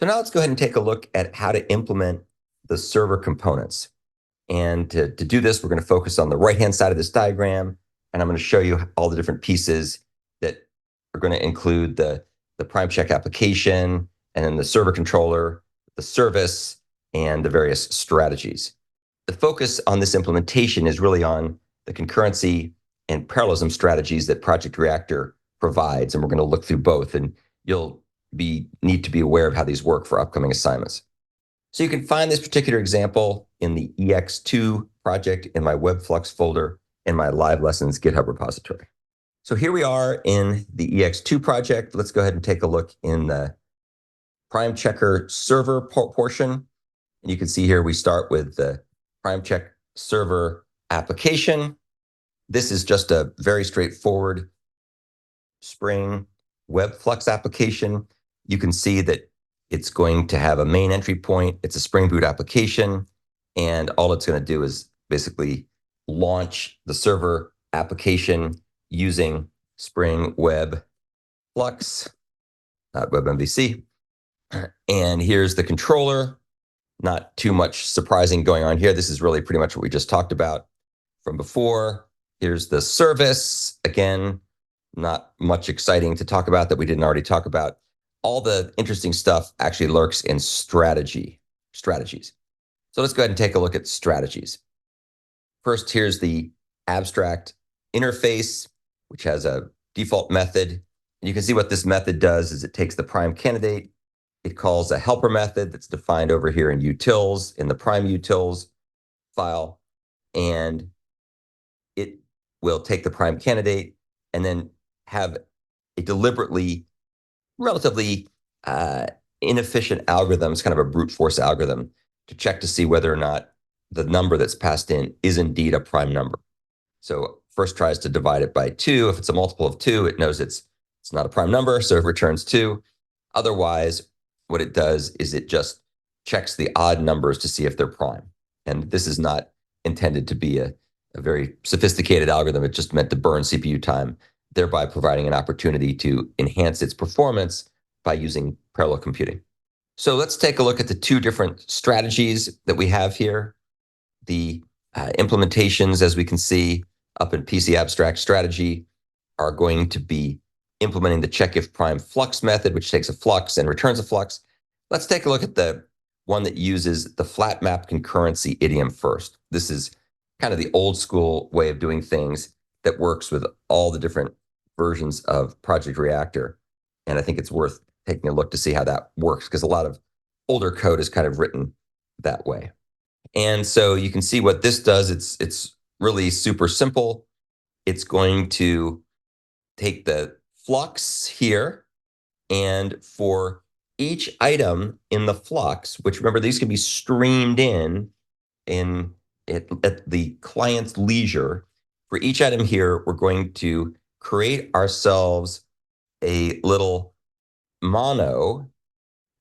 So now let's go ahead and take a look at how to implement the server components. And to do this, we're going to focus on the right-hand side of this diagram, and I'm going to show you all the different pieces that are going to include the PrimeCheck application, and then the server controller, the service, and the various strategies. The focus on this implementation is really on the concurrency and parallelism strategies that Project Reactor provides, and we're going to look through both, and you'll need to be aware of how these work for upcoming assignments. So you can find this particular example in the EX2 project in my WebFlux folder in my live lessons GitHub repository. So here we are in the EX2 project. Let's go ahead and take a look in the PrimeChecker server portion. And you can see here we start with the PrimeCheck server application. This is just a very straightforward Spring WebFlux application. You can see that it's going to have a main entry point. It's a Spring Boot application, and all it's going to do is basically launch the server application using Spring WebFlux, not WebMVC. And here's the controller. Not too much surprising going on here. This is really pretty much what we just talked about from before. Here's the service. Again, not much exciting to talk about that we didn't already talk about. All the interesting stuff actually lurks in strategies. So let's go ahead and take a look at strategies. First, here's the abstract interface, which has a default method. And you can see what this method does is it takes the prime candidate. It calls a helper method that's defined over here in utils, in the prime utils file. And it will take the prime candidate and then have a deliberately relatively inefficient algorithms, kind of a brute force algorithm, to check to see whether or not the number that's passed in is indeed a prime number. So first tries to divide it by 2. If it's a multiple of 2, it knows it's not a prime number, so it returns 2. Otherwise, what it does is it just checks the odd numbers to see if they're prime. And this is not intended to be a very sophisticated algorithm. It's just meant to burn CPU time, thereby providing an opportunity to enhance its performance by using parallel computing. So let's take a look at the two different strategies that we have here. The implementations, as we can see up in PC Abstract Strategy, are going to be implementing the check if prime flux method, which takes a flux and returns a flux. Let's take a look at the one that uses the flatMap concurrency idiom first. This is kind of the old school way of doing things that works with all the different versions of Project Reactor. And I think it's worth taking a look to see how that works, because a lot of older code is kind of written that way. And so you can see what this does. It's really super simple. It's going to take the flux here, and for each item in the flux, which remember, these can be streamed in at the client's leisure. For each item here, we're going to create ourselves a little mono,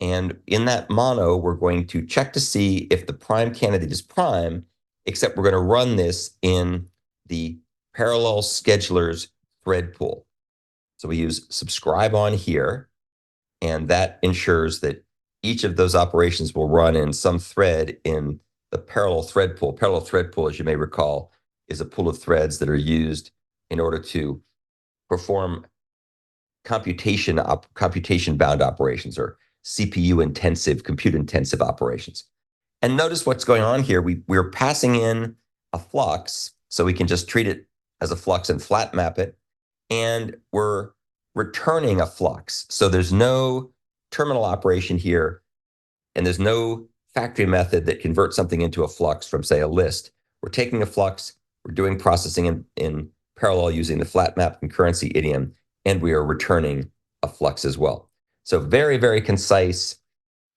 and in that mono, we're going to check to see if the prime candidate is prime, except we're going to run this in the parallel schedulers thread pool. So we use subscribe on here, and that ensures that each of those operations will run in some thread in the parallel thread pool. Parallel thread pool, as you may recall, is a pool of threads that are used in order to perform computation-bound operations, or CPU-intensive, compute-intensive operations. And notice what's going on here. We're passing in a flux, so we can just treat it as a flux and flat map it. And we're returning a flux. So there's no terminal operation here, and there's no factory method that converts something into a flux from, say, a list. We're taking a flux, we're doing processing in parallel using the flatMap concurrency idiom, and we are returning a flux as well. So very, very concise,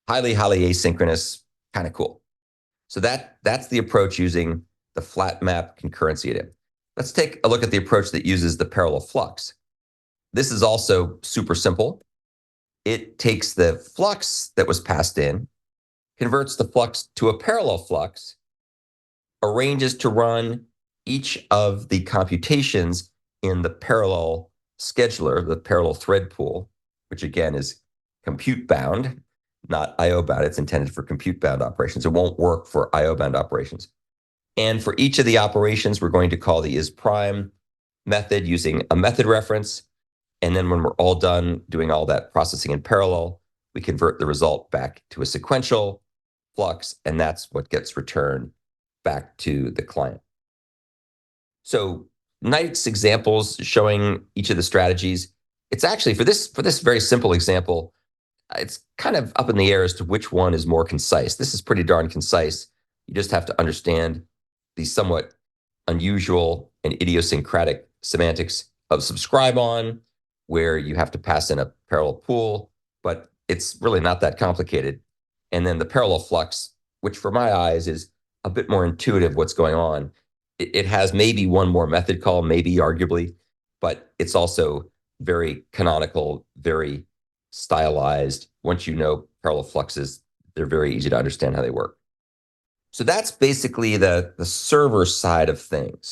highly, highly asynchronous, kind of cool. So that's the approach using the flatMap concurrency idiom. Let's take a look at the approach that uses the ParallelFlux. This is also super simple. It takes the flux that was passed in, converts the flux to a parallel flux, arranges to run each of the computations in the parallel scheduler, the parallel thread pool, which again is compute bound, not IO bound. It's intended for compute bound operations. It won't work for IO bound operations. And for each of the operations, we're going to call the isPrime method using a method reference. And then when we're all done doing all that processing in parallel, we convert the result back to a sequential flux, and that's what gets returned back to the client. So nice examples showing each of the strategies. It's actually, for this very simple example, it's kind of up in the air as to which one is more concise. This is pretty darn concise. You just have to understand the somewhat unusual and idiosyncratic semantics of subscribe on, where you have to pass in a parallel pool, but it's really not that complicated. And then the ParallelFlux, which for my eyes is a bit more intuitive what's going on. It has maybe one more method call, maybe arguably, but it's also very canonical, very stylized. Once you know parallel fluxes, they're very easy to understand how they work. So that's basically the server side of things.